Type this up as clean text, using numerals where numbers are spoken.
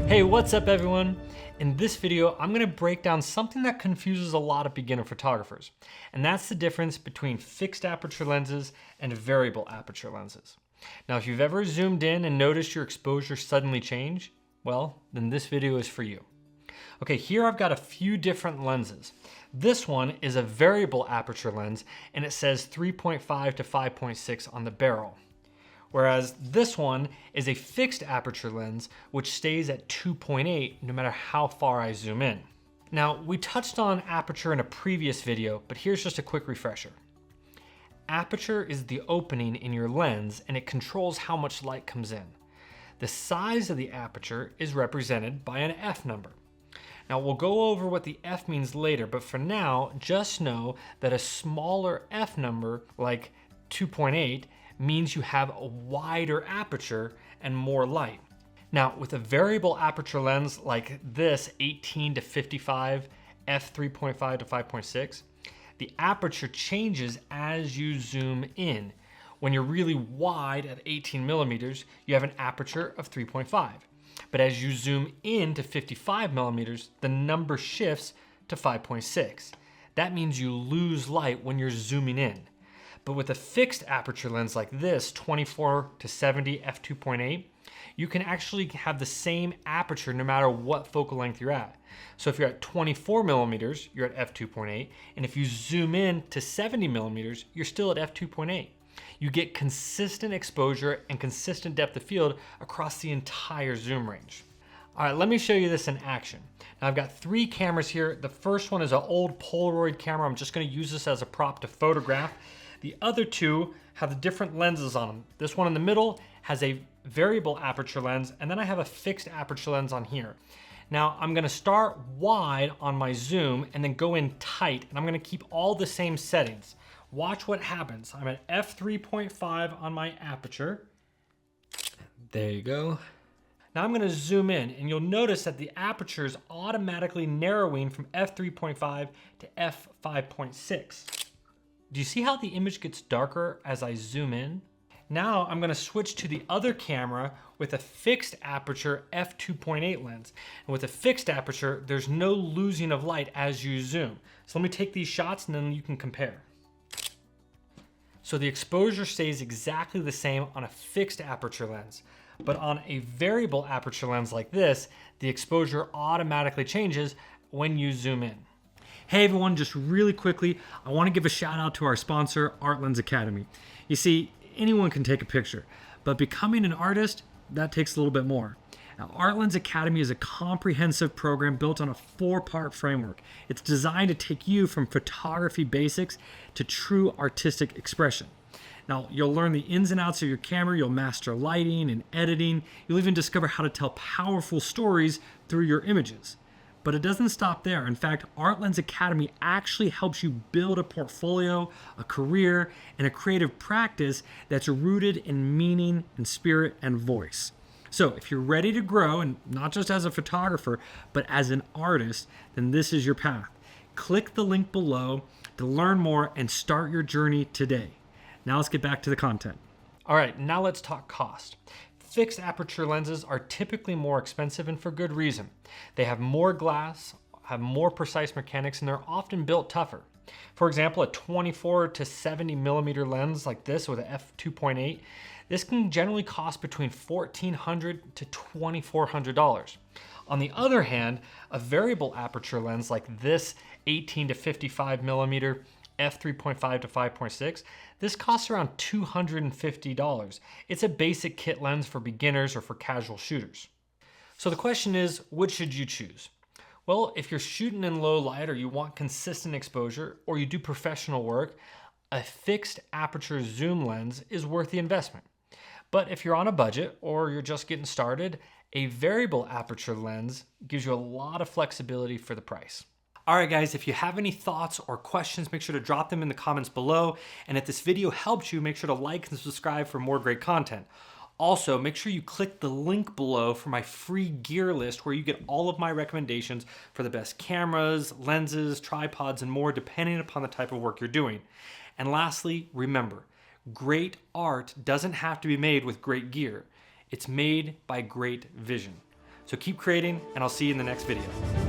Hey, what's up everyone? In this video, I'm gonna break down something that confuses a lot of beginner photographers, and that's the difference between fixed aperture lenses and variable aperture lenses. Now, if you've ever zoomed in and noticed your exposure suddenly change, well, then this video is for you. Okay, here I've got a few different lenses. This one is a variable aperture lens, and it says 3.5 to 5.6 on the barrel. Whereas this one is a fixed aperture lens, which stays at 2.8 no matter how far I zoom in. Now, we touched on aperture in a previous video, but here's just a quick refresher. Aperture is the opening in your lens, and it controls how much light comes in. The size of the aperture is represented by an F number. Now, we'll go over what the F means later, but for now, just know that a smaller F number, like 2.8, means you have a wider aperture and more light. Now, with a variable aperture lens like this 18 to 55, f3.5 to 5.6, the aperture changes as you zoom in. When you're really wide at 18 millimeters, you have an aperture of 3.5. But as you zoom in to 55 millimeters, the number shifts to 5.6. That means you lose light when you're zooming in. But with a fixed aperture lens like this, 24 to 70 f2.8, you can actually have the same aperture no matter what focal length you're at. So if you're at 24 millimeters, you're at f2.8, and if you zoom in to 70 millimeters, you're still at f2.8. You get consistent exposure and consistent depth of field across the entire zoom range. All right, let me show you this in action. Now, I've got three cameras here. The first one is an old Polaroid camera. I'm just gonna use this as a prop to photograph. The other two have the different lenses on them. This one in the middle has a variable aperture lens, and then I have a fixed aperture lens on here. Now, I'm gonna start wide on my zoom and then go in tight, and I'm gonna keep all the same settings. Watch what happens. I'm at f3.5 on my aperture. There you go. Now I'm gonna zoom in, and you'll notice that the aperture is automatically narrowing from f3.5 to f5.6. Do you see how the image gets darker as I zoom in? Now I'm gonna switch to the other camera with a fixed aperture f2.8 lens. And with a fixed aperture, there's no losing of light as you zoom. So let me take these shots and then you can compare. So the exposure stays exactly the same on a fixed aperture lens. But on a variable aperture lens like this, the exposure automatically changes when you zoom in. Hey everyone, just really quickly, I want to give a shout out to our sponsor, Art Lens Academy. You see, anyone can take a picture, but becoming an artist, that takes a little bit more. Now, Art Lens Academy is a comprehensive program built on a 4-part framework. It's designed to take you from photography basics to true artistic expression. Now, you'll learn the ins and outs of your camera, you'll master lighting and editing, you'll even discover how to tell powerful stories through your images. But it doesn't stop there. In fact, Art Lens Academy actually helps you build a portfolio, a career, and a creative practice that's rooted in meaning and spirit and voice. So if you're ready to grow, and not just as a photographer, but as an artist, then this is your path. Click the link below to learn more and start your journey today. Now let's get back to the content. All right, now let's talk cost. Fixed aperture lenses are typically more expensive, and for good reason. They have more glass, have more precise mechanics, and they're often built tougher. For example, a 24 to 70 millimeter lens like this with an f2.8, this can generally cost between $1,400 to $2,400. On the other hand, a variable aperture lens like this 18 to 55 millimeter f3.5 to 5.6, this costs around $250. It's a basic kit lens for beginners or for casual shooters. So the question is, which should you choose? Well, if you're shooting in low light or you want consistent exposure or you do professional work, a fixed aperture zoom lens is worth the investment. But if you're on a budget or you're just getting started, a variable aperture lens gives you a lot of flexibility for the price. All right, guys, if you have any thoughts or questions, make sure to drop them in the comments below. And if this video helped you, make sure to like and subscribe for more great content. Also, make sure you click the link below for my free gear list where you get all of my recommendations for the best cameras, lenses, tripods, and more depending upon the type of work you're doing. And lastly, remember, great art doesn't have to be made with great gear. It's made by great vision. So keep creating, and I'll see you in the next video.